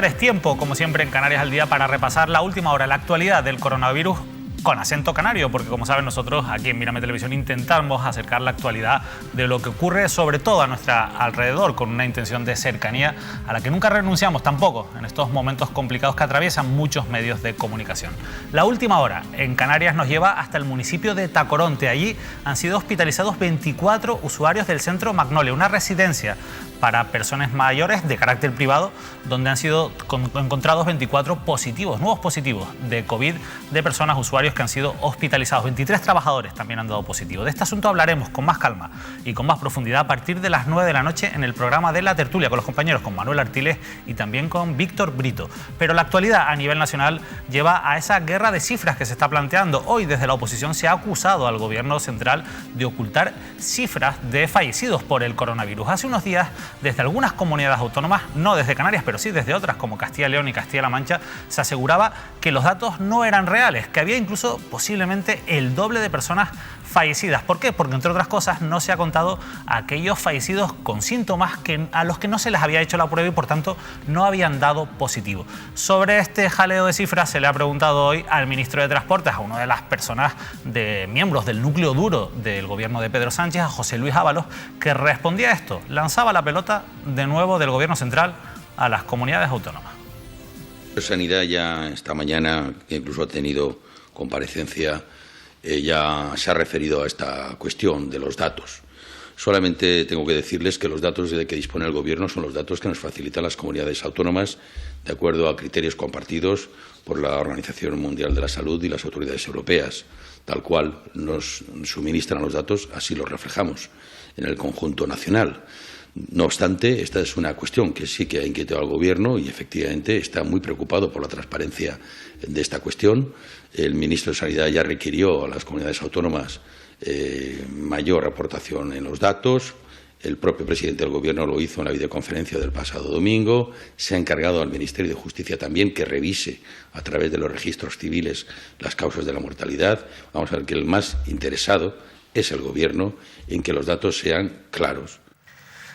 estar es tiempo, como siempre en Canarias al Día, para repasar la última hora, la actualidad del coronavirus con acento canario, porque como saben nosotros aquí en Mírame Televisión intentamos acercar la actualidad de lo que ocurre sobre todo a nuestro alrededor, con una intención de cercanía a la que nunca renunciamos tampoco en estos momentos complicados que atraviesan muchos medios de comunicación. La última hora en Canarias nos lleva hasta el municipio de Tacoronte. Allí han sido hospitalizados 24 usuarios del Centro Magnolia, una residencia para personas mayores de carácter privado, donde han sido encontrados 24 positivos, nuevos positivos de COVID de personas, usuarios que han sido hospitalizados. 23 trabajadores también han dado positivo. De este asunto hablaremos con más calma y con más profundidad a partir de las 9 de la noche en el programa de La Tertulia con los compañeros, con Manuel Artiles y también con Víctor Brito. Pero la actualidad a nivel nacional lleva a esa guerra de cifras que se está planteando. Hoy desde la oposición se ha acusado al gobierno central de ocultar cifras de fallecidos por el coronavirus. Hace unos días, desde algunas comunidades autónomas, no desde Canarias, pero sí desde otras como Castilla y León y Castilla-La Mancha, se aseguraba que los datos no eran reales, que había incluso posiblemente el doble de personas fallecidas. ¿Por qué? Porque entre otras cosas no se ha contado a aquellos fallecidos con síntomas a los que no se les había hecho la prueba y por tanto no habían dado positivo. Sobre este jaleo de cifras se le ha preguntado hoy al ministro de Transportes, a una de las personas miembros del núcleo duro del gobierno de Pedro Sánchez, a José Luis Ábalos, que respondía a esto, lanzaba la pelota de nuevo del gobierno central a las comunidades autónomas. Sanidad ya esta mañana, que incluso ha tenido comparecencia, ya se ha referido a esta cuestión de los datos. Solamente tengo que decirles que los datos de que dispone el Gobierno son los datos que nos facilitan las comunidades autónomas de acuerdo a criterios compartidos por la Organización Mundial de la Salud y las autoridades europeas. Tal cual nos suministran los datos, así los reflejamos en el conjunto nacional. No obstante, esta es una cuestión que sí que ha inquietado al Gobierno y efectivamente está muy preocupado por la transparencia de esta cuestión. El ministro de Sanidad ya requirió a las comunidades autónomas mayor aportación en los datos. El propio presidente del Gobierno lo hizo en la videoconferencia del pasado domingo. Se ha encargado al Ministerio de Justicia también que revise a través de los registros civiles las causas de la mortalidad. Vamos a ver que el más interesado es el Gobierno en que los datos sean claros.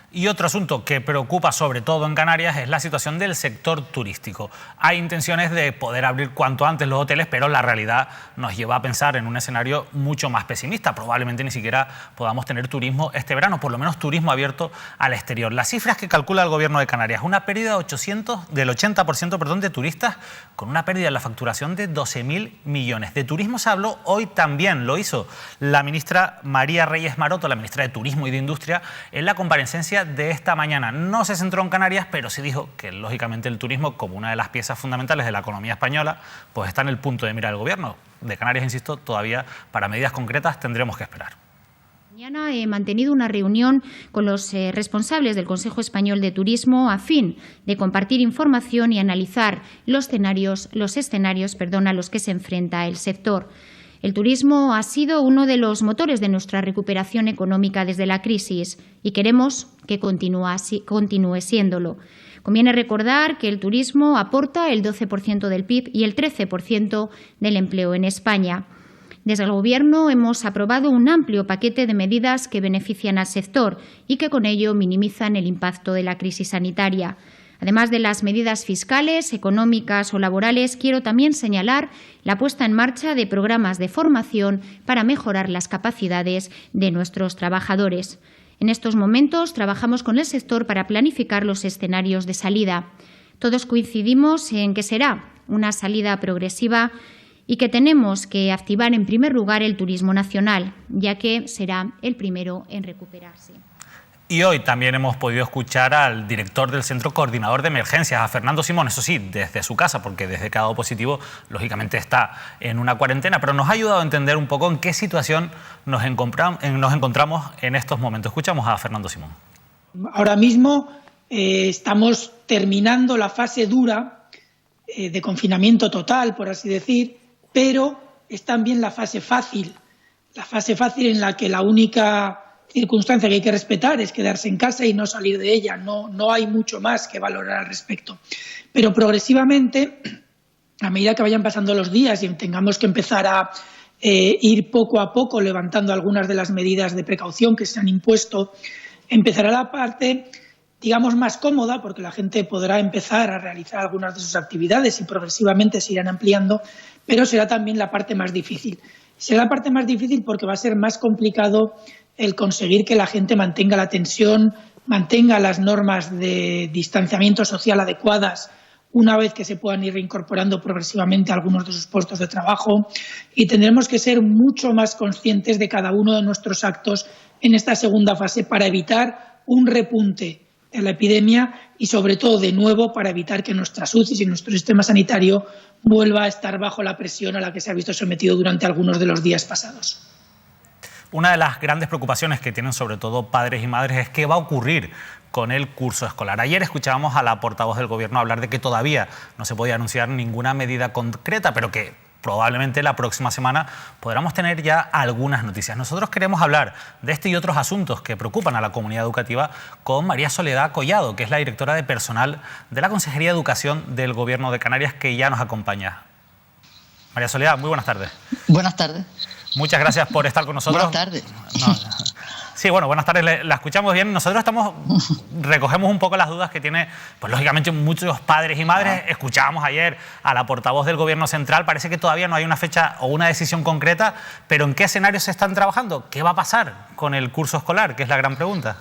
Y otro asunto que preocupa sobre todo en Canarias es la situación del sector turístico. Hay intenciones de poder abrir cuanto antes los hoteles, pero la realidad nos lleva a pensar en un escenario mucho más pesimista. Probablemente ni siquiera podamos tener turismo este verano, por lo menos turismo abierto al exterior. Las cifras que calcula el Gobierno de Canarias, una pérdida del 80% de turistas, con una pérdida en la facturación de 12.000 millones. De turismo se habló hoy también, lo hizo la ministra María Reyes Maroto, la ministra de Turismo y de Industria, en la comparecencia de esta mañana. No se centró en Canarias, pero sí dijo que lógicamente el turismo, como una de las piezas fundamentales de la economía española, pues está en el punto de mira del Gobierno. De Canarias, insisto, todavía para medidas concretas tendremos que esperar. Mañana he mantenido una reunión con los responsables del Consejo Español de Turismo a fin de compartir información y analizar los escenarios a los que se enfrenta el sector. El turismo ha sido uno de los motores de nuestra recuperación económica desde la crisis y queremos que continúe siéndolo. Conviene recordar que el turismo aporta el 12% del PIB y el 13% del empleo en España. Desde el Gobierno hemos aprobado un amplio paquete de medidas que benefician al sector y que con ello minimizan el impacto de la crisis sanitaria. Además de las medidas fiscales, económicas o laborales, quiero también señalar la puesta en marcha de programas de formación para mejorar las capacidades de nuestros trabajadores. En estos momentos trabajamos con el sector para planificar los escenarios de salida. Todos coincidimos en que será una salida progresiva y que tenemos que activar en primer lugar el turismo nacional, ya que será el primero en recuperarse. Y hoy también hemos podido escuchar al director del Centro Coordinador de Emergencias, a Fernando Simón, eso sí, desde su casa, porque desde que ha dado positivo, lógicamente está en una cuarentena, pero nos ha ayudado a entender un poco en qué situación nos encontramos en estos momentos. Escuchamos a Fernando Simón. Ahora mismo estamos terminando la fase dura de confinamiento total, por así decir, pero es también la fase fácil en la que la única circunstancia que hay que respetar es quedarse en casa y no salir de ella. No hay mucho más que valorar al respecto. Pero progresivamente, a medida que vayan pasando los días y tengamos que empezar a ir poco a poco levantando algunas de las medidas de precaución que se han impuesto, empezará la parte digamos, más cómoda, porque la gente podrá empezar a realizar algunas de sus actividades y progresivamente se irán ampliando, pero será también la parte más difícil. Será la parte más difícil porque va a ser más complicado el conseguir que la gente mantenga la tensión, mantenga las normas de distanciamiento social adecuadas una vez que se puedan ir reincorporando progresivamente a algunos de sus puestos de trabajo, y tendremos que ser mucho más conscientes de cada uno de nuestros actos en esta segunda fase para evitar un repunte en la epidemia y, sobre todo, de nuevo, para evitar que nuestras UCIs y nuestro sistema sanitario vuelva a estar bajo la presión a la que se ha visto sometido durante algunos de los días pasados. Una de las grandes preocupaciones que tienen sobre todo padres y madres es qué va a ocurrir con el curso escolar. Ayer escuchábamos a la portavoz del Gobierno hablar de que todavía no se podía anunciar ninguna medida concreta, pero que probablemente la próxima semana podamos tener ya algunas noticias. Nosotros queremos hablar de este y otros asuntos que preocupan a la comunidad educativa con María Soledad Collado, que es la directora de personal de la Consejería de Educación del Gobierno de Canarias, que ya nos acompaña. María Soledad, muy buenas tardes. Buenas tardes. Muchas gracias por estar con nosotros. Buenas tardes. Sí, bueno, buenas tardes, la escuchamos bien. Nosotros recogemos un poco las dudas que tiene, pues lógicamente, muchos padres y madres. Escuchábamos ayer a la portavoz del Gobierno Central. Parece que todavía no hay una fecha o una decisión concreta, pero ¿en qué escenarios se están trabajando? ¿Qué va a pasar con el curso escolar? Que es la gran pregunta.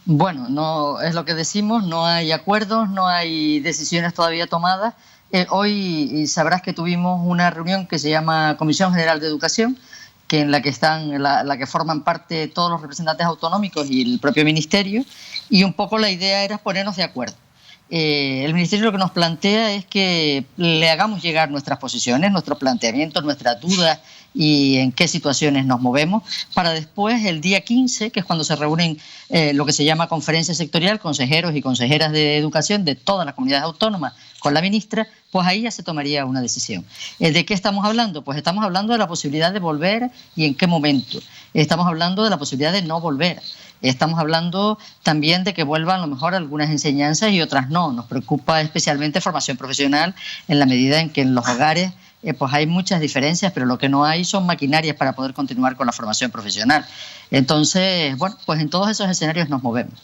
Bueno, no es lo que decimos, no hay acuerdos, no hay decisiones todavía tomadas. Hoy sabrás que tuvimos una reunión que se llama Comisión General de Educación, que en la que están, la que forman parte todos los representantes autonómicos y el propio Ministerio, y un poco la idea era ponernos de acuerdo. El Ministerio lo que nos plantea es que le hagamos llegar nuestras posiciones, nuestros planteamientos, nuestras dudas y en qué situaciones nos movemos, para después, el día 15, que es cuando se reúnen lo que se llama conferencia sectorial, consejeros y consejeras de educación de todas las comunidades autónomas con la ministra, pues ahí ya se tomaría una decisión. ¿De qué estamos hablando? Pues estamos hablando de la posibilidad de volver y en qué momento. Estamos hablando de la posibilidad de no volver. Estamos hablando también de que vuelvan a lo mejor algunas enseñanzas y otras no. Nos preocupa especialmente formación profesional en la medida en que en los hogares pues hay muchas diferencias, pero lo que no hay son maquinarias para poder continuar con la formación profesional. Entonces, bueno, pues en todos esos escenarios nos movemos.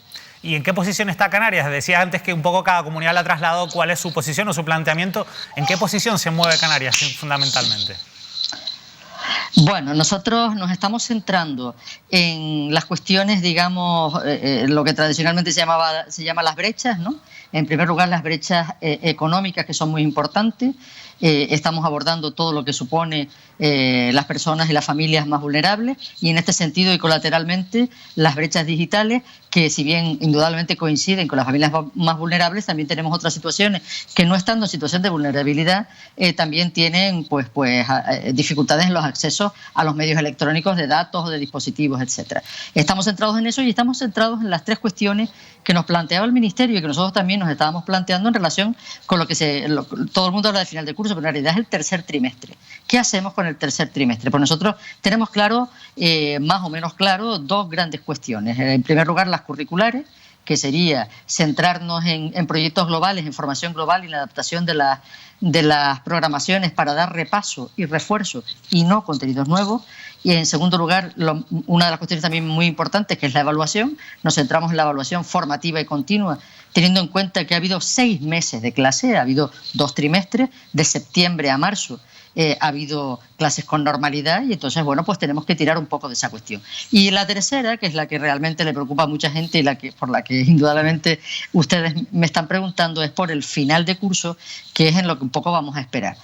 ¿Y en qué posición está Canarias? Decía antes que un poco cada comunidad le ha trasladado cuál es su posición o su planteamiento. ¿En qué posición se mueve Canarias fundamentalmente? Bueno, nosotros nos estamos centrando en las cuestiones, digamos, lo que tradicionalmente se llama las brechas, ¿no? En primer lugar, las brechas económicas, que son muy importantes. Estamos abordando todo lo que supone las personas y las familias más vulnerables, y en este sentido y colateralmente las brechas digitales, que si bien indudablemente coinciden con las familias más vulnerables, también tenemos otras situaciones que, no estando en situación de vulnerabilidad, también tienen pues dificultades en los accesos a los medios electrónicos de datos o de dispositivos, etcétera. Estamos centrados en eso y estamos centrados en las tres cuestiones que nos planteaba el Ministerio y que nosotros también nos estábamos planteando en relación con lo que todo el mundo habla de final de curso, pero en realidad es el tercer trimestre. ¿Qué hacemos con el tercer trimestre? Pues nosotros tenemos claro, más o menos claro, dos grandes cuestiones. En primer lugar, las curriculares, que sería centrarnos en proyectos globales, en formación global y la adaptación de las programaciones para dar repaso y refuerzo y no contenidos nuevos. Y en segundo lugar, una de las cuestiones también muy importantes, que es la evaluación. Nos centramos en la evaluación formativa y continua, teniendo en cuenta que ha habido 6 meses de clase, ha habido 2 trimestres, de septiembre a marzo. Ha habido clases con normalidad y entonces, bueno, pues tenemos que tirar un poco de esa cuestión. Y la tercera, que es la que realmente le preocupa a mucha gente y por la que indudablemente ustedes me están preguntando, es por el final de curso, que es en lo que un poco vamos a esperar.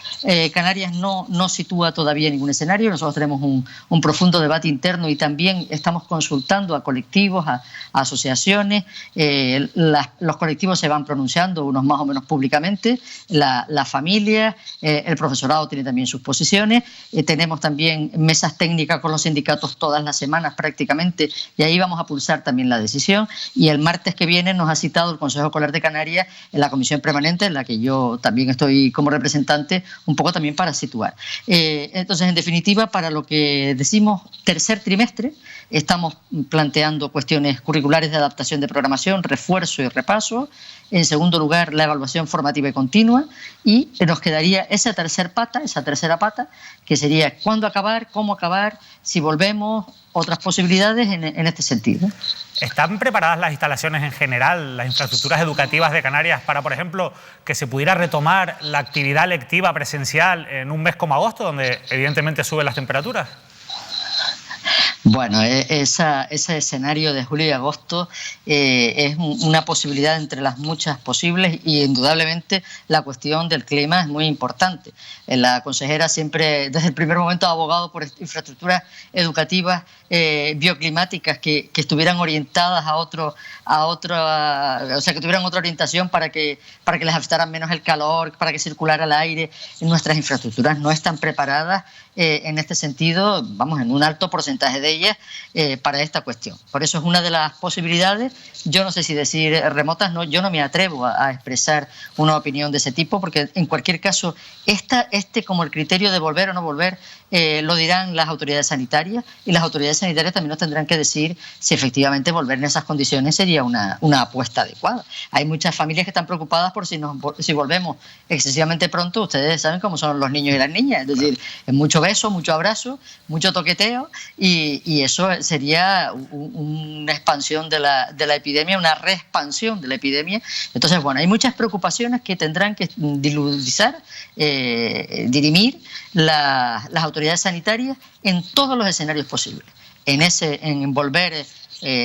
Canarias no sitúa todavía ningún escenario. Nosotros tenemos un profundo debate interno y también estamos consultando a colectivos, a asociaciones. Los colectivos se van pronunciando, unos más o menos públicamente, la familia, el profesorado tiene también sus posiciones. Tenemos también mesas técnicas con los sindicatos todas las semanas prácticamente, y ahí vamos a pulsar también la decisión. Y el martes que viene nos ha citado el Consejo Escolar de Canarias en la comisión permanente, en la que yo también estoy como representante, un poco también para situar. Entonces, en definitiva, para lo que decimos tercer trimestre, estamos planteando cuestiones curriculares de adaptación de programación, refuerzo y repaso. En segundo lugar, la evaluación formativa y continua, y nos quedaría esa tercer pata, esa tercera pata, que sería cuándo acabar, cómo acabar, si volvemos, otras posibilidades en este sentido. ¿Están preparadas las instalaciones en general, las infraestructuras educativas de Canarias para, por ejemplo, que se pudiera retomar la actividad lectiva presencial en un mes como agosto, donde evidentemente suben las temperaturas? Bueno, ese escenario de julio y agosto es una posibilidad entre las muchas posibles, y indudablemente la cuestión del clima es muy importante. La consejera siempre, desde el primer momento, ha abogado por infraestructuras educativas bioclimáticas que estuvieran orientadas o sea, que tuvieran otra orientación para que les afectara menos el calor, para que circulara el aire. Nuestras infraestructuras no están preparadas en este sentido, vamos, en un alto porcentaje de ellas para esta cuestión. Por eso es una de las posibilidades. Yo no sé si decir remotas, no, yo no me atrevo a expresar una opinión de ese tipo, porque en cualquier caso, como el criterio de volver o no volver, lo dirán las autoridades sanitarias, y las autoridades sanitarias también nos tendrán que decir si efectivamente volver en esas condiciones sería una apuesta adecuada. Hay muchas familias que están preocupadas por si volvemos excesivamente pronto. Ustedes saben cómo son los niños y las niñas, es decir, mucho beso, mucho abrazo, mucho toqueteo, y eso sería una expansión de la epidemia, una reexpansión de la epidemia. Entonces, bueno, hay muchas preocupaciones que tendrán que dirimir las autoridades sanitarias en todos los escenarios posibles, en volver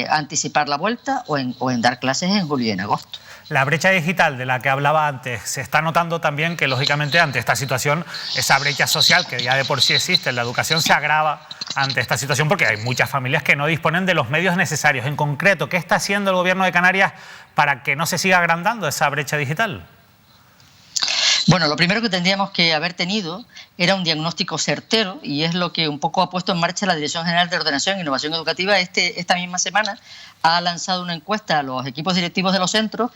a anticipar la vuelta o en dar clases en julio y en agosto. La brecha digital de la que hablaba antes, se está notando también que, lógicamente, ante esta situación, esa brecha social que ya de por sí existe en la educación se agrava ante esta situación, porque hay muchas familias que no disponen de los medios necesarios. En concreto, ¿qué está haciendo el Gobierno de Canarias para que no se siga agrandando esa brecha digital? Bueno, lo primero que tendríamos que haber tenido era un diagnóstico certero, y es lo que un poco ha puesto en marcha la Dirección General de Ordenación e Innovación Educativa. Esta misma semana ha lanzado una encuesta a los equipos directivos de los centros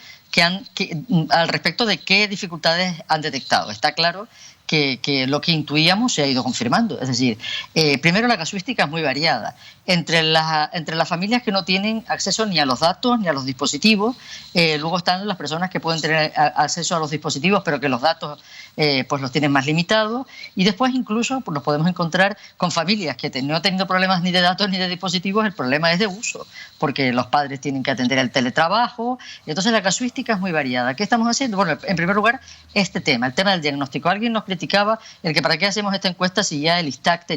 al respecto de qué dificultades han detectado. Está claro que lo que intuíamos se ha ido confirmando. Es decir, primero, la casuística es muy variada. Entre las familias que no tienen acceso ni a los datos ni a los dispositivos, luego están las personas que pueden tener acceso a los dispositivos, pero que los datos pues los tienen más limitados, y después incluso pues, nos podemos encontrar con familias que no han tenido problemas ni de datos ni de dispositivos. El problema es de uso, porque los padres tienen que atender el teletrabajo. Entonces la casuística es muy variada. ¿Qué estamos haciendo? Bueno, en primer lugar, el tema del diagnóstico. Alguien nos criticaba el que para qué hacemos esta encuesta si ya el ISTAC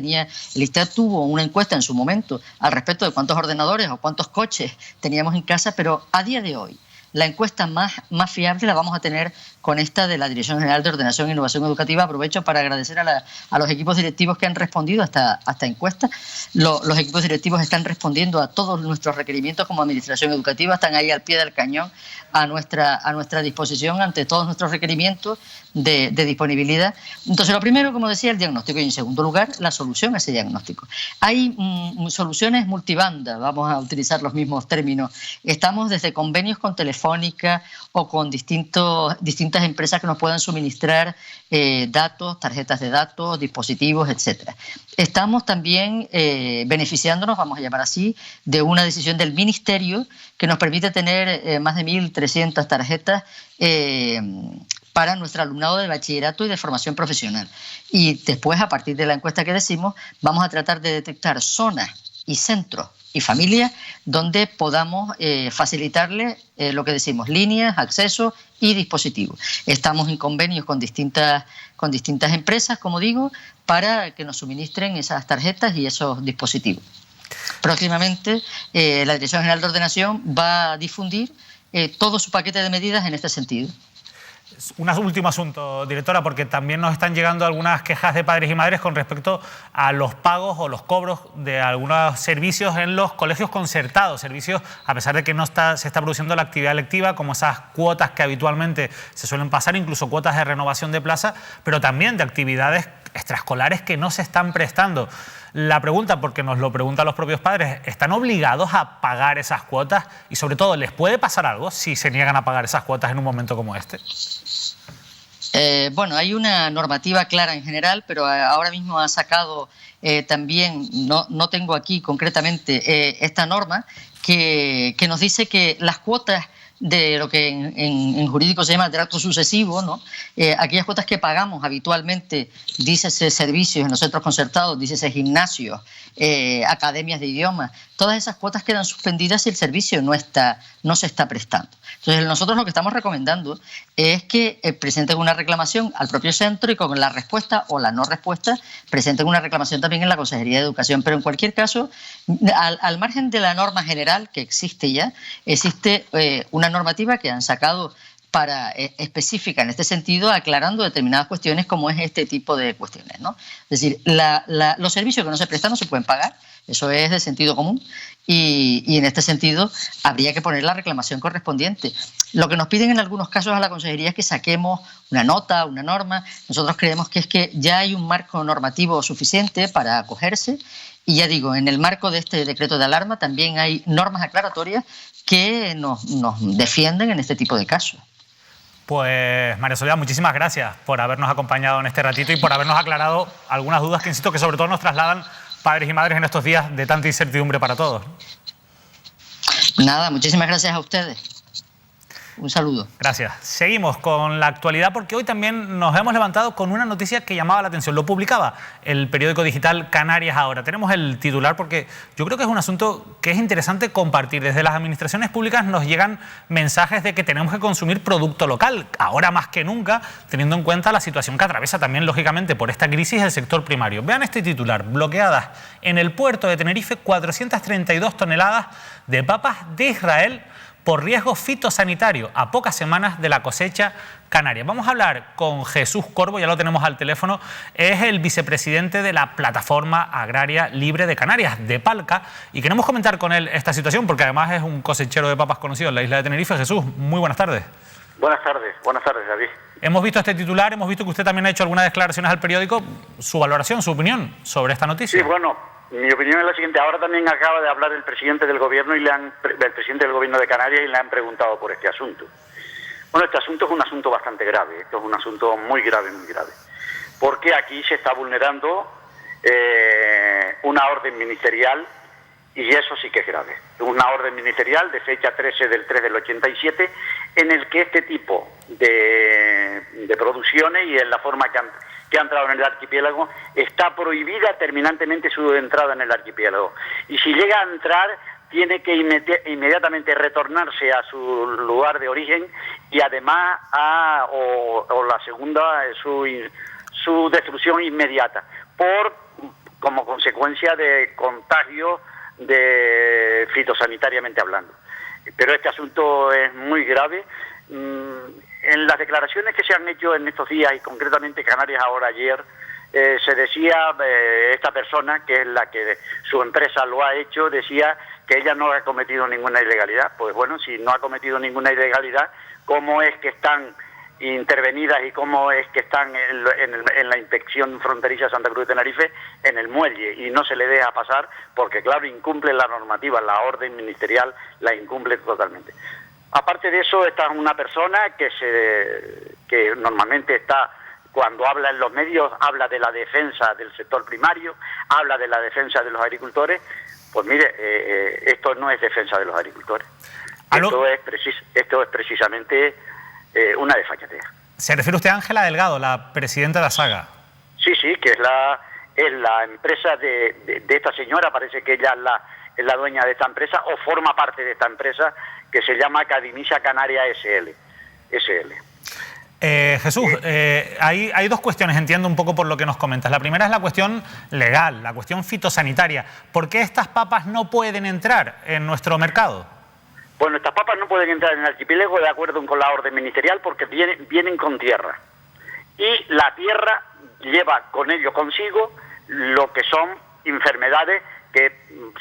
tuvo una encuesta en su momento al respecto de cuántos ordenadores o cuántos coches teníamos en casa, pero a día de hoy la encuesta más fiable la vamos a tener con esta de la Dirección General de Ordenación e Innovación Educativa. Aprovecho para agradecer a los equipos directivos que han respondido a esta encuesta. Los equipos directivos están respondiendo a todos nuestros requerimientos como Administración Educativa, están ahí al pie del cañón a nuestra disposición ante todos nuestros requerimientos de disponibilidad. Entonces, lo primero, como decía, el diagnóstico, y en segundo lugar, la solución a ese diagnóstico. Hay soluciones multibanda, vamos a utilizar los mismos términos. Estamos desde convenios con Telefónica o con distintas empresas que nos puedan suministrar datos, tarjetas de datos, dispositivos, etcétera. Estamos también beneficiándonos, vamos a llamar así, de una decisión del Ministerio que nos permite tener más de 1.300 tarjetas para nuestro alumnado de bachillerato y de formación profesional. Y después, a partir de la encuesta que decimos, vamos a tratar de detectar zonas y centros y familias donde podamos facilitarle lo que decimos, líneas, acceso y dispositivos. Estamos en convenios con distintas empresas, como digo, para que nos suministren esas tarjetas y esos dispositivos. Próximamente, la Dirección General de Ordenación va a difundir todo su paquete de medidas en este sentido. Un último asunto, directora, porque también nos están llegando algunas quejas de padres y madres con respecto a los pagos o los cobros de algunos servicios en los colegios concertados, servicios a pesar de que no se está produciendo la actividad lectiva, como esas cuotas que habitualmente se suelen pasar, incluso cuotas de renovación de plaza, pero también de actividades extraescolares que no se están prestando. La pregunta, porque nos lo preguntan los propios padres, ¿están obligados a pagar esas cuotas? Y sobre todo, ¿les puede pasar algo si se niegan a pagar esas cuotas en un momento como este? Bueno, hay una normativa clara en general, pero ahora mismo ha sacado también, no tengo aquí concretamente esta norma, que nos dice que las cuotas de lo que en jurídico se llama trato sucesivo, ¿no? Aquellas cuotas que pagamos habitualmente, dícese servicios en los centros concertados, dícese gimnasios, academias de idiomas, todas esas cuotas quedan suspendidas si el servicio no se está prestando. Entonces, nosotros lo que estamos recomendando es que presenten una reclamación al propio centro y con la respuesta o la no respuesta presenten una reclamación también en la Consejería de Educación. Pero en cualquier caso, al margen de la norma general que existe ya, existe una normativa que han sacado específica en este sentido, aclarando determinadas cuestiones como es este tipo de cuestiones, ¿no? Es decir, los servicios que no se prestan no se pueden pagar, eso es de sentido común y en este sentido habría que poner la reclamación correspondiente. Lo que nos piden en algunos casos a la Consejería es que saquemos una nota, una norma. Nosotros creemos que es que ya hay un marco normativo suficiente para acogerse y ya digo, en el marco de este decreto de alarma también hay normas aclaratorias que nos defienden en este tipo de casos. Pues María Soledad, muchísimas gracias por habernos acompañado en este ratito y por habernos aclarado algunas dudas que insisto que sobre todo nos trasladan padres y madres en estos días de tanta incertidumbre para todos. Nada, muchísimas gracias a ustedes. Un saludo. Gracias. Seguimos con la actualidad porque hoy también nos hemos levantado con una noticia que llamaba la atención. Lo publicaba el periódico digital Canarias Ahora. Tenemos el titular porque yo creo que es un asunto que es interesante compartir. Desde las administraciones públicas nos llegan mensajes de que tenemos que consumir producto local, ahora más que nunca, teniendo en cuenta la situación que atraviesa también, lógicamente, por esta crisis el sector primario. Vean este titular. Bloqueadas en el puerto de Tenerife 432 toneladas de papas de Israel por riesgo fitosanitario a pocas semanas de la cosecha canaria. Vamos a hablar con Jesús Corbo, ya lo tenemos al teléfono, es el vicepresidente de la Plataforma Agraria Libre de Canarias, de Palca, y queremos comentar con él esta situación porque además es un cosechero de papas conocido en la isla de Tenerife. Jesús, muy buenas tardes. Buenas tardes, David. Hemos visto este titular, hemos visto que usted también ha hecho algunas declaraciones al periódico. Su valoración, su opinión sobre esta noticia. Sí, bueno, mi opinión es la siguiente. Ahora también acaba de hablar el presidente del gobierno y el presidente del gobierno de Canarias y le han preguntado por este asunto. Bueno, este asunto es un asunto bastante grave. Esto es un asunto muy grave, porque aquí se está vulnerando una orden ministerial y eso sí que es grave. Una orden ministerial de fecha 13 del 3 del 87 en el que este tipo de producciones y en la forma que ha entrado en el archipiélago, está prohibida terminantemente su entrada en el archipiélago. Y si llega a entrar, tiene que inmediatamente retornarse a su lugar de origen y además o la segunda, su destrucción inmediata, como consecuencia de contagio fitosanitariamente hablando. Pero este asunto es muy grave. En las declaraciones que se han hecho en estos días y concretamente Canarias Ahora ayer, se decía, esta persona, que es la que su empresa lo ha hecho, decía que ella no ha cometido ninguna ilegalidad. Pues bueno, si no ha cometido ninguna ilegalidad, ¿cómo es que están intervenidas y cómo es que están en la inspección fronteriza Santa Cruz de Tenerife en el muelle y no se le deja pasar porque, claro, incumple la normativa, la orden ministerial la incumple totalmente? Aparte de eso, está una persona que normalmente está, cuando habla en los medios, habla de la defensa del sector primario, habla de la defensa de los agricultores. Pues mire, esto no es defensa de los agricultores. Esto es precisamente una desfachatez. ¿Se refiere usted a Ángela Delgado, la presidenta de la Saga? Sí, que es la empresa de esta señora. Parece que ella es la dueña de esta empresa o forma parte de esta empresa que se llama Academia Canaria SL. Jesús, hay dos cuestiones, entiendo un poco por lo que nos comentas. La primera es la cuestión legal, la cuestión fitosanitaria. ¿Por qué estas papas no pueden entrar en nuestro mercado? Bueno, estas papas no pueden entrar en el archipiélago de acuerdo con la orden ministerial porque vienen con tierra. Y la tierra lleva con ello consigo lo que son enfermedades que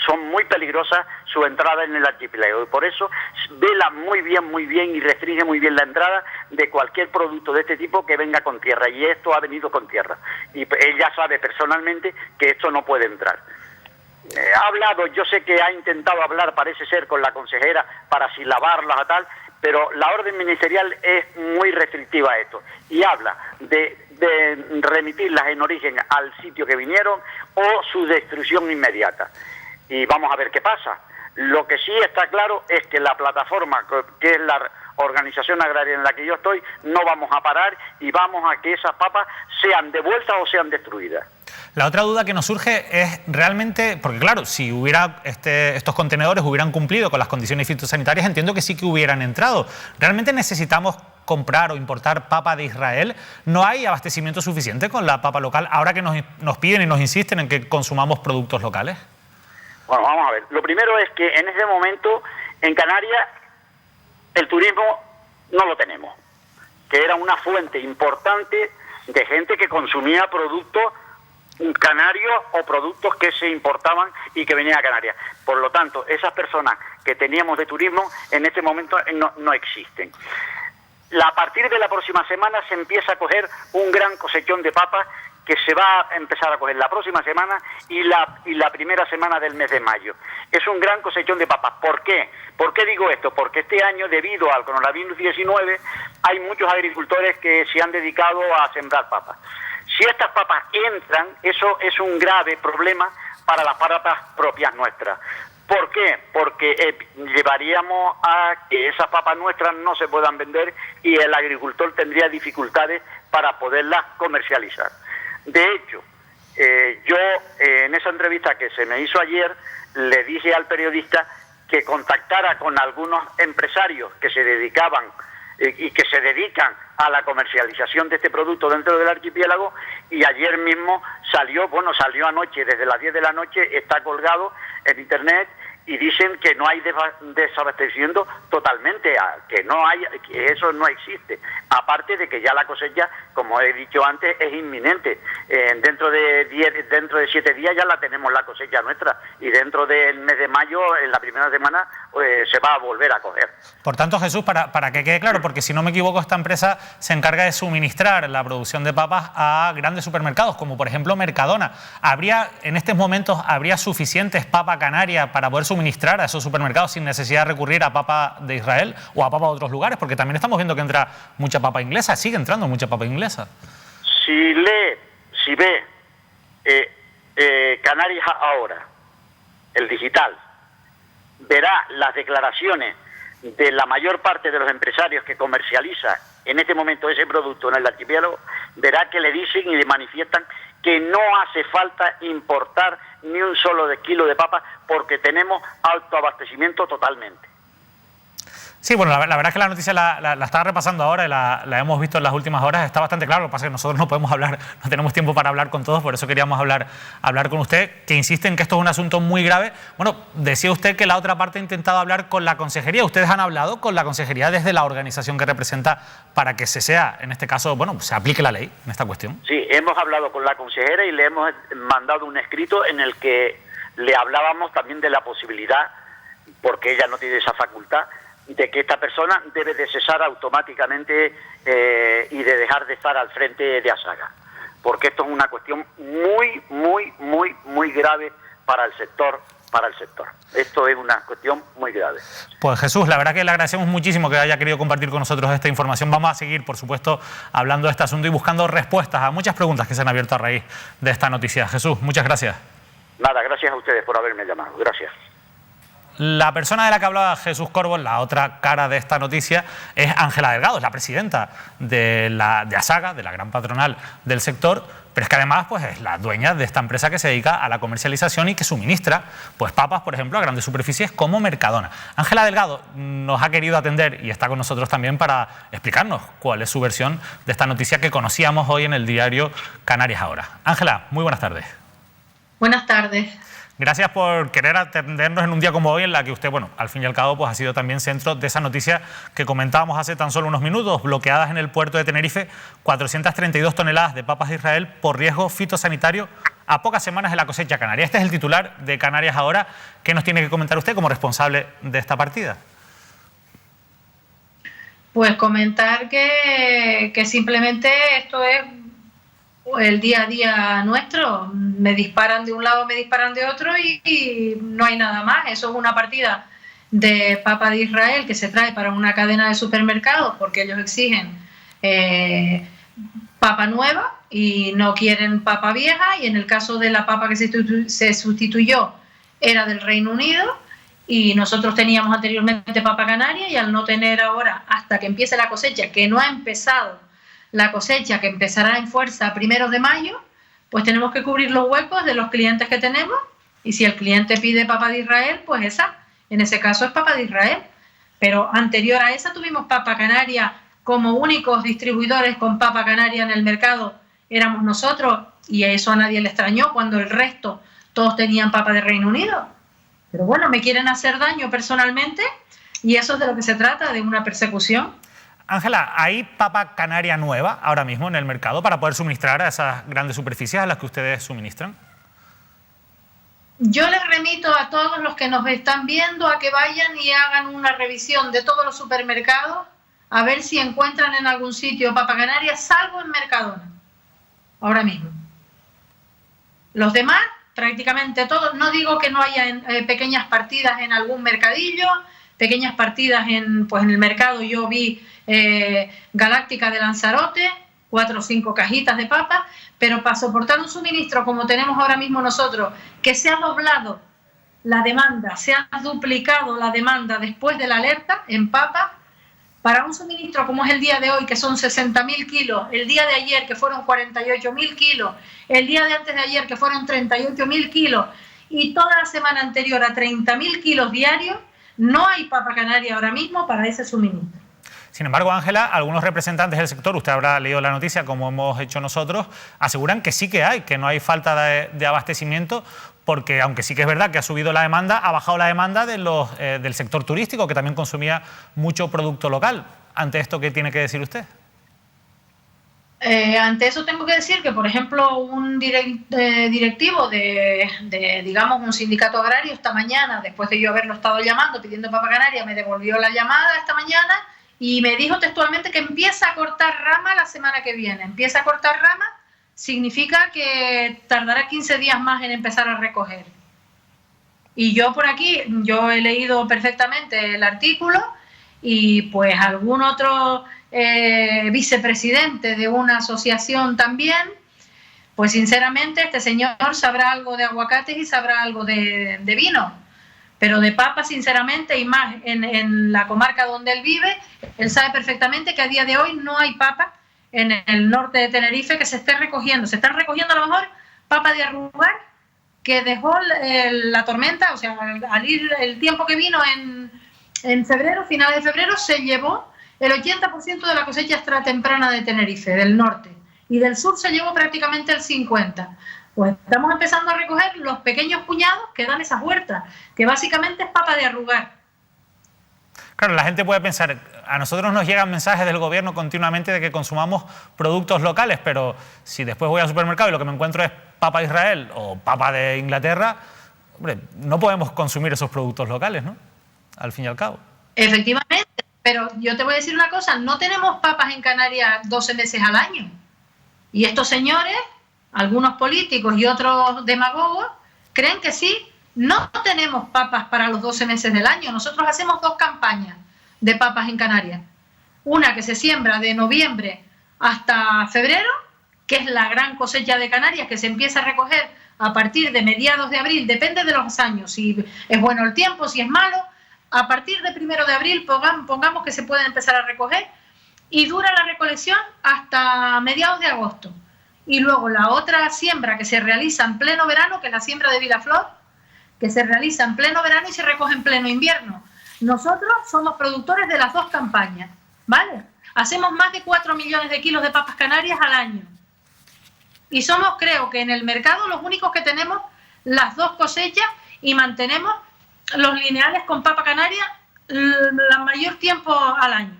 son muy peligrosas su entrada en el archipiélago. Y por eso vela muy bien y restringe muy bien la entrada de cualquier producto de este tipo que venga con tierra. Y esto ha venido con tierra. Y ella sabe personalmente que esto no puede entrar. Ha hablado, yo sé que ha intentado hablar, parece ser, con la consejera para silabarlas a tal, pero la orden ministerial es muy restrictiva a esto y habla de remitirlas en origen al sitio que vinieron o su destrucción inmediata. Y vamos a ver qué pasa. Lo que sí está claro es que la plataforma, que es la organización agraria en la que yo estoy, no vamos a parar y vamos a que esas papas sean devueltas o sean destruidas. La otra duda que nos surge es realmente, porque claro, si hubiera estos contenedores hubieran cumplido con las condiciones fitosanitarias, entiendo que sí que hubieran entrado. ¿Realmente necesitamos comprar o importar papa de Israel? ¿No hay abastecimiento suficiente con la papa local ahora que nos piden y nos insisten en que consumamos productos locales? Bueno, vamos a ver. Lo primero es que en este momento en Canarias el turismo no lo tenemos, que era una fuente importante de gente que consumía productos canarios o productos que se importaban y que venían a Canarias. Por lo tanto, esas personas que teníamos de turismo en este momento no existen. A partir de la próxima semana se empieza a coger un gran cosechón de papas que se va a empezar a coger la próxima semana y la primera semana del mes de mayo. Es un gran cosechón de papas. ¿Por qué? ¿Por qué digo esto? Porque este año, debido al coronavirus 19, hay muchos agricultores que se han dedicado a sembrar papas. Si estas papas entran, eso es un grave problema para las papas propias nuestras. ¿Por qué? Porque llevaríamos a que esas papas nuestras no se puedan vender y el agricultor tendría dificultades para poderlas comercializar. De hecho, yo en esa entrevista que se me hizo ayer, le dije al periodista que contactara con algunos empresarios que se dedicaban y que se dedican a la comercialización de este producto dentro del archipiélago, y ayer mismo salió anoche, desde las 10 de la noche, está colgado en internet, y dicen que no hay desabastecimiento totalmente, que eso no existe. Aparte de que ya la cosecha, como he dicho antes, es inminente. Dentro de 7 días ya la tenemos la cosecha nuestra, y dentro del mes de mayo, en la primera semana, se va a volver a coger. Por tanto, Jesús, para que quede claro, porque si no me equivoco, esta empresa se encarga de suministrar la producción de papas a grandes supermercados, como por ejemplo Mercadona. En estos momentos, ¿habría suficientes papa canaria para poder suministrar a esos supermercados sin necesidad de recurrir a papa de Israel o a papa de otros lugares? Porque también estamos viendo que entra mucha papa inglesa, sigue entrando mucha papa inglesa. Si ve Canarias Ahora, el digital, verá las declaraciones de la mayor parte de los empresarios que comercializan en este momento ese producto en el archipiélago, verá que le dicen y le manifiestan que no hace falta importar ni un solo kilo de papa porque tenemos autoabastecimiento totalmente. Sí, bueno, la verdad es que la noticia la estaba repasando ahora y la hemos visto en las últimas horas. Está bastante claro. Lo que pasa es que nosotros no podemos hablar, no tenemos tiempo para hablar con todos, por eso queríamos hablar con usted, que insiste en que esto es un asunto muy grave. Bueno, decía usted que la otra parte ha intentado hablar con la consejería. ¿Ustedes han hablado con la consejería desde la organización que representa para que en este caso, se aplique la ley en esta cuestión? Sí, hemos hablado con la consejera y le hemos mandado un escrito en el que le hablábamos también de la posibilidad, porque ella no tiene esa facultad, de que esta persona debe de cesar automáticamente y de dejar de estar al frente de Asaga, porque esto es una cuestión muy grave para el sector. Esto es una cuestión muy grave. Pues Jesús, la verdad que le agradecemos muchísimo que haya querido compartir con nosotros esta información. Vamos a seguir, por supuesto, hablando de este asunto y buscando respuestas a muchas preguntas que se han abierto a raíz de esta noticia. Jesús, muchas gracias. Nada, gracias a ustedes por haberme llamado. Gracias. La persona de la que hablaba Jesús Corbo, la otra cara de esta noticia, es Ángela Delgado, es la presidenta de Asaga, de la gran patronal del sector, pero es que además es la dueña de esta empresa que se dedica a la comercialización y que suministra papas, por ejemplo, a grandes superficies como Mercadona. Ángela Delgado nos ha querido atender y está con nosotros también para explicarnos cuál es su versión de esta noticia que conocíamos hoy en el diario Canarias Ahora. Ángela, muy buenas tardes. Buenas tardes. Gracias por querer atendernos en un día como hoy, en la que usted, al fin y al cabo, ha sido también centro de esa noticia que comentábamos hace tan solo unos minutos, bloqueadas en el puerto de Tenerife 432 toneladas de papas de Israel por riesgo fitosanitario a pocas semanas de la cosecha canaria. Este es el titular de Canarias Ahora. ¿Qué nos tiene que comentar usted como responsable de esta partida? Pues comentar que simplemente esto es el día a día nuestro. Me disparan de un lado, me disparan de otro y no hay nada más. Eso es una partida de papa de Israel que se trae para una cadena de supermercados porque ellos exigen papa nueva y no quieren papa vieja, y en el caso de la papa que se sustituyó era del Reino Unido y nosotros teníamos anteriormente papa canaria, y al no tener ahora, hasta que empiece la cosecha, que no ha empezado la cosecha, que empezará en fuerza a 1 de mayo, pues tenemos que cubrir los huecos de los clientes que tenemos, y si el cliente pide papa de Israel, pues esa, en ese caso es papa de Israel. Pero anterior a esa tuvimos papa canaria, como únicos distribuidores con papa canaria en el mercado éramos nosotros, y a eso a nadie le extrañó cuando el resto todos tenían papa de Reino Unido. Pero bueno, me quieren hacer daño personalmente, y eso es de lo que se trata, de una persecución. Ángela, ¿hay papa canaria nueva ahora mismo en el mercado para poder suministrar a esas grandes superficies a las que ustedes suministran? Yo les remito a todos los que nos están viendo a que vayan y hagan una revisión de todos los supermercados a ver si encuentran en algún sitio papa canaria, salvo en Mercadona, ahora mismo. Los demás, prácticamente todos, no digo que no haya pequeñas partidas en algún mercadillo, pequeñas partidas en el mercado. Yo vi Galáctica de Lanzarote, 4 o 5 cajitas de papas, pero para soportar un suministro como tenemos ahora mismo nosotros, que se ha doblado la demanda, se ha duplicado la demanda después de la alerta en papas, para un suministro como es el día de hoy, que son 60.000 kilos, el día de ayer que fueron 48.000 kilos, el día de antes de ayer que fueron 38.000 kilos, y toda la semana anterior a 30.000 kilos diarios, no hay papa canaria ahora mismo para ese suministro. Sin embargo, Ángela, algunos representantes del sector, usted habrá leído la noticia como hemos hecho nosotros, aseguran que sí que hay, que no hay falta de abastecimiento, porque aunque sí que es verdad que ha subido la demanda, ha bajado la demanda del sector turístico, que también consumía mucho producto local. ¿Ante esto qué tiene que decir usted? Ante eso tengo que decir que, por ejemplo, un directivo de, digamos, un sindicato agrario esta mañana, después de yo haberlo estado llamando pidiendo papa canaria, me devolvió la llamada esta mañana y me dijo textualmente que empieza a cortar rama la semana que viene. Empieza a cortar rama significa que tardará 15 días más en empezar a recoger. Y yo por aquí, yo he leído perfectamente el artículo, y pues algún otro vicepresidente de una asociación también, pues sinceramente este señor sabrá algo de aguacates y sabrá algo de vino, pero de papas sinceramente, y más en la comarca donde él vive, él sabe perfectamente que a día de hoy no hay papa en el norte de Tenerife que se esté recogiendo. Se están recogiendo a lo mejor papa de arrugar que dejó la tormenta, o sea, al ir el tiempo que vino en febrero, finales de febrero, se llevó el 80% de la cosecha extra temprana de Tenerife, del norte, y del sur se llevó prácticamente el 50%. Pues estamos empezando a recoger los pequeños puñados que dan esas huertas, que básicamente es papa de arrugar. Claro, la gente puede pensar, a nosotros nos llegan mensajes del gobierno continuamente de que consumamos productos locales, pero si después voy al supermercado y lo que me encuentro es papa de Israel o papa de Inglaterra, hombre, no podemos consumir esos productos locales, ¿no? Al fin y al cabo. Efectivamente, pero yo te voy a decir una cosa, no tenemos papas en Canarias 12 meses al año. Y estos señores, algunos políticos y otros demagogos, creen que sí. No tenemos papas para los 12 meses del año. Nosotros hacemos 2 campañas de papas en Canarias. Una que se siembra de noviembre hasta febrero, que es la gran cosecha de Canarias, que se empieza a recoger a partir de mediados de abril, depende de los años, si es bueno el tiempo, si es malo. A partir de 1 de abril, pongamos que se puede empezar a recoger, y dura la recolección hasta mediados de agosto. Y luego la otra siembra que se realiza en pleno verano, que es la siembra de Vilaflor, que se realiza en pleno verano y se recoge en pleno invierno. Nosotros somos productores de las 2 campañas, ¿vale? Hacemos más de 4 millones de kilos de papas canarias al año. Y somos, creo que en el mercado, los únicos que tenemos las 2 cosechas y mantenemos los lineales con papa canaria el mayor tiempo al año.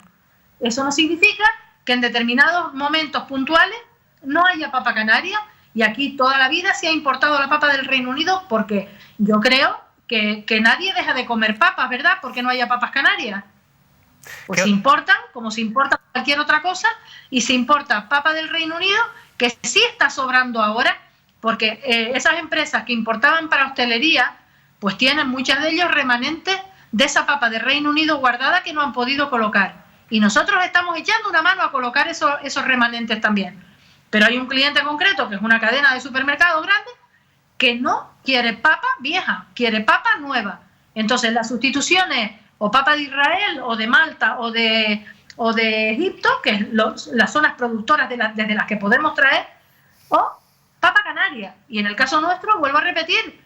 Eso no significa que en determinados momentos puntuales no haya papa canaria, y aquí toda la vida se ha importado la papa del Reino Unido, porque yo creo que nadie deja de comer papas, ¿verdad? Porque no haya papas canarias. Pues se importan, como se importa cualquier otra cosa, y se importa papa del Reino Unido, que sí está sobrando ahora, porque esas empresas que importaban para hostelería, pues tienen muchas de ellos remanentes de esa papa del Reino Unido guardada que no han podido colocar. Y nosotros estamos echando una mano a colocar esos remanentes también. Pero hay un cliente concreto, que es una cadena de supermercados grande, que no quiere papa vieja, quiere papa nueva. Entonces, las sustituciones o papa de Israel o de Malta o de Egipto, que es las zonas productoras desde las que podemos traer, o papa canaria. Y en el caso nuestro, vuelvo a repetir,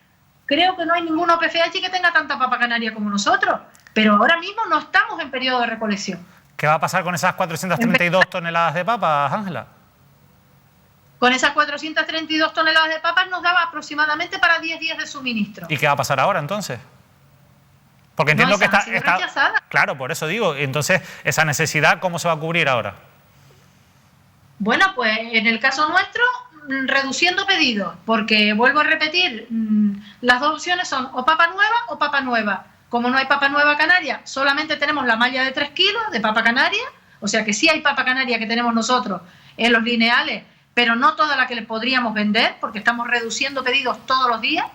creo que no hay ningún OPFH que tenga tanta papa canaria como nosotros, pero ahora mismo no estamos en periodo de recolección. ¿Qué va a pasar con esas 432 toneladas de papas, Ángela? Con esas 432 toneladas de papas nos daba aproximadamente para 10 días de suministro. ¿Y qué va a pasar ahora entonces? Porque entiendo que está rechazada. Claro, por eso digo. Entonces, esa necesidad, ¿cómo se va a cubrir ahora? Bueno, pues en el caso nuestro, reduciendo pedidos, porque vuelvo a repetir, las dos opciones son o papa nueva o papa nueva. Como no hay papa nueva canaria, solamente tenemos la malla de 3 kilos de papa canaria, o sea que sí hay papa canaria que tenemos nosotros en los lineales, pero no toda la que le podríamos vender, porque estamos reduciendo pedidos todos los días.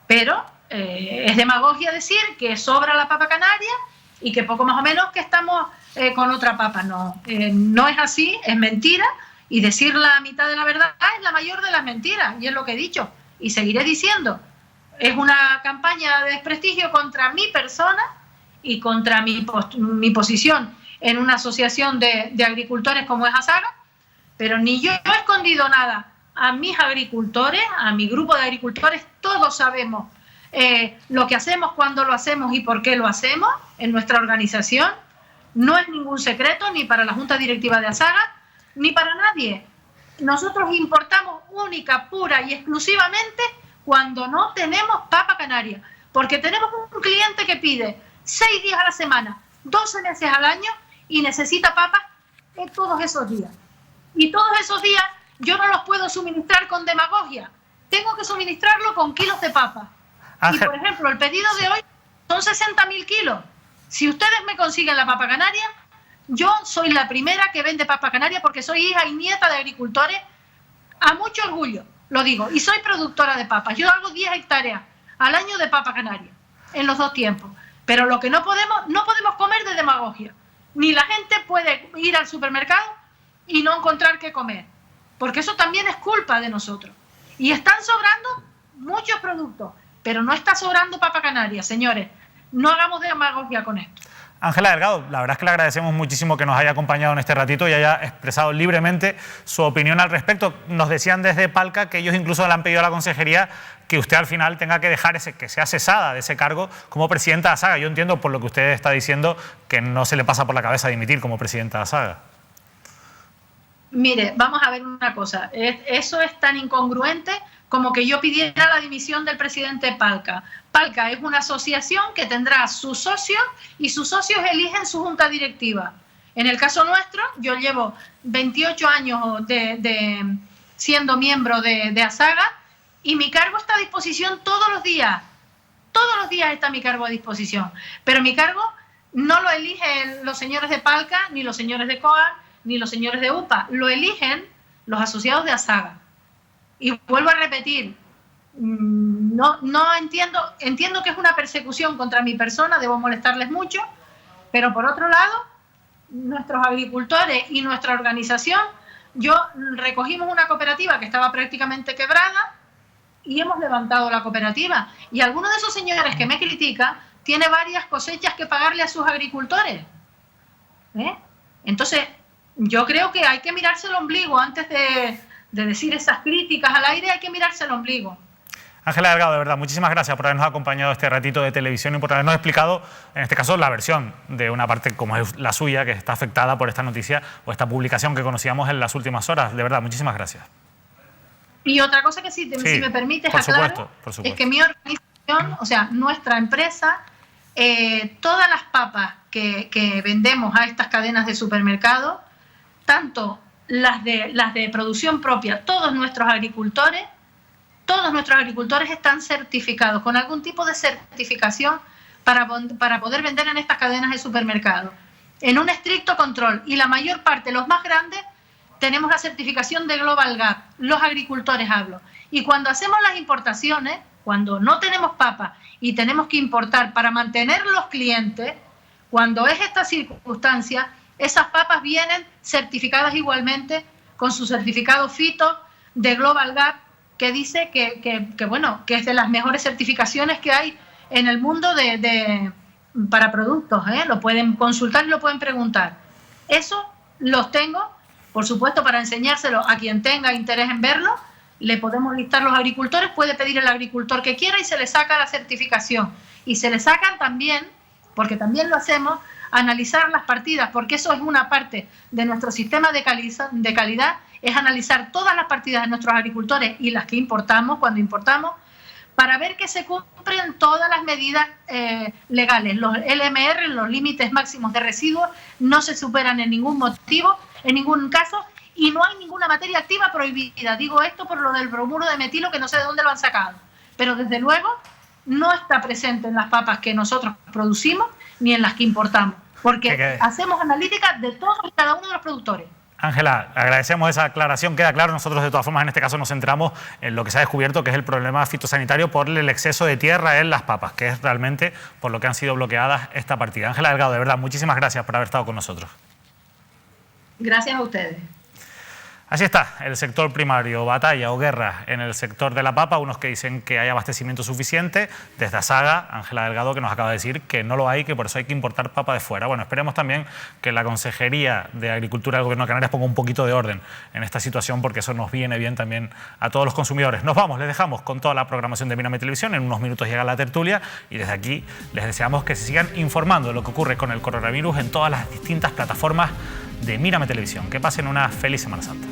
Pero es demagogia decir que sobra la papa canaria y que poco más o menos que estamos con otra papa. No, no es así, es mentira, y decir la mitad de la verdad es la mayor de las mentiras, y es lo que he dicho, y seguiré diciendo. Es una campaña de desprestigio contra mi persona y contra mi posición en una asociación de agricultores como es ASAGA, pero ni yo he escondido nada. A mis agricultores, a mi grupo de agricultores, todos sabemos lo que hacemos, cuándo lo hacemos y por qué lo hacemos en nuestra organización. No es ningún secreto ni para la Junta Directiva de ASAGA ni para nadie. Nosotros importamos única, pura y exclusivamente cuando no tenemos papa canaria, porque tenemos un cliente que pide 6 días a la semana, 12 meses al año y necesita papas todos esos días. Y todos esos días yo no los puedo suministrar con demagogia, tengo que suministrarlo con kilos de papa. Y por ejemplo, el pedido de hoy son 60.000 kilos. Si ustedes me consiguen la papa canaria, yo soy la primera que vende papa canaria porque soy hija y nieta de agricultores, a mucho orgullo. Lo digo, y soy productora de papas. Yo hago 10 hectáreas al año de papa canaria, en los 2 tiempos. Pero lo que no podemos comer de demagogia. Ni la gente puede ir al supermercado y no encontrar qué comer. Porque eso también es culpa de nosotros. Y están sobrando muchos productos, pero no está sobrando papa canaria, señores. No hagamos demagogia con esto. Ángela Delgado, la verdad es que le agradecemos muchísimo que nos haya acompañado en este ratito y haya expresado libremente su opinión al respecto. Nos decían desde Palca que ellos incluso le han pedido a la consejería que usted al final tenga que dejar que sea cesada de ese cargo como presidenta de ASAGA. Yo entiendo por lo que usted está diciendo que no se le pasa por la cabeza dimitir como presidenta de ASAGA. Mire, vamos a ver una cosa. Eso es tan incongruente como que yo pidiera la dimisión del presidente Palca. Palca es una asociación que tendrá sus socios y sus socios eligen su junta directiva. En el caso nuestro, yo llevo 28 años de siendo miembro de ASAGA y mi cargo está a disposición todos los días. Todos los días está mi cargo a disposición. Pero mi cargo no lo eligen los señores de Palca, ni los señores de COA, ni los señores de UPA. Lo eligen los asociados de ASAGA. Y vuelvo a repetir, no entiendo que es una persecución contra mi persona, debo molestarles mucho, pero por otro lado, nuestros agricultores y nuestra organización, recogimos una cooperativa que estaba prácticamente quebrada y hemos levantado la cooperativa. Y alguno de esos señores que me critica tiene varias cosechas que pagarle a sus agricultores. Entonces, yo creo que hay que mirarse el ombligo antes de decir esas críticas al aire, hay que mirarse el ombligo. Ángela Delgado, de verdad, muchísimas gracias por habernos acompañado este ratito de televisión y por habernos explicado, en este caso, la versión de una parte como es la suya, que está afectada por esta noticia o esta publicación que conocíamos en las últimas horas. De verdad, muchísimas gracias. Y otra cosa que si me permites aclarar, es que mi organización, o sea, nuestra empresa, todas las papas que vendemos a estas cadenas de supermercados, tanto las de producción propia, todos nuestros agricultores están certificados con algún tipo de certificación para poder vender en estas cadenas de supermercados, en un estricto control. Y la mayor parte, los más grandes, tenemos la certificación de Global Gap, los agricultores hablo. Y cuando hacemos las importaciones, cuando no tenemos papa y tenemos que importar para mantener los clientes, cuando es esta circunstancia, esas papas vienen certificadas igualmente con su certificado fito de Global Gap, que dice que es de las mejores certificaciones que hay en el mundo para productos, lo pueden consultar y lo pueden preguntar. Eso los tengo, por supuesto, para enseñárselo a quien tenga interés en verlo. Le podemos listar los agricultores, puede pedir el agricultor que quiera y se le saca la certificación. Y se le sacan también, porque también lo hacemos, analizar las partidas, porque eso es una parte de nuestro sistema de calidad, es analizar todas las partidas de nuestros agricultores y las que importamos, cuando importamos, para ver que se cumplen todas las medidas legales. Los LMR, los límites máximos de residuos, no se superan en ningún motivo, en ningún caso, y no hay ninguna materia activa prohibida. Digo esto por lo del bromuro de metilo, que no sé de dónde lo han sacado, pero desde luego no está presente en las papas que nosotros producimos ni en las que importamos, porque hacemos analíticas de todos y cada uno de los productores. Ángela, agradecemos esa aclaración, queda claro. Nosotros de todas formas en este caso nos centramos en lo que se ha descubierto, que es el problema fitosanitario por el exceso de tierra en las papas, que es realmente por lo que han sido bloqueadas esta partida. Ángela Delgado, de verdad, muchísimas gracias por haber estado con nosotros. Gracias a ustedes. Así está, el sector primario, batalla o guerra en el sector de la papa, unos que dicen que hay abastecimiento suficiente, desde Asaga, Ángela Delgado, que nos acaba de decir que no lo hay, que por eso hay que importar papa de fuera. Bueno, esperemos también que la Consejería de Agricultura del Gobierno de Canarias ponga un poquito de orden en esta situación, porque eso nos viene bien también a todos los consumidores. Nos vamos, les dejamos con toda la programación de Mírame Televisión, en unos minutos llega la tertulia y desde aquí les deseamos que se sigan informando de lo que ocurre con el coronavirus en todas las distintas plataformas de Mírame Televisión. Que pasen una feliz Semana Santa.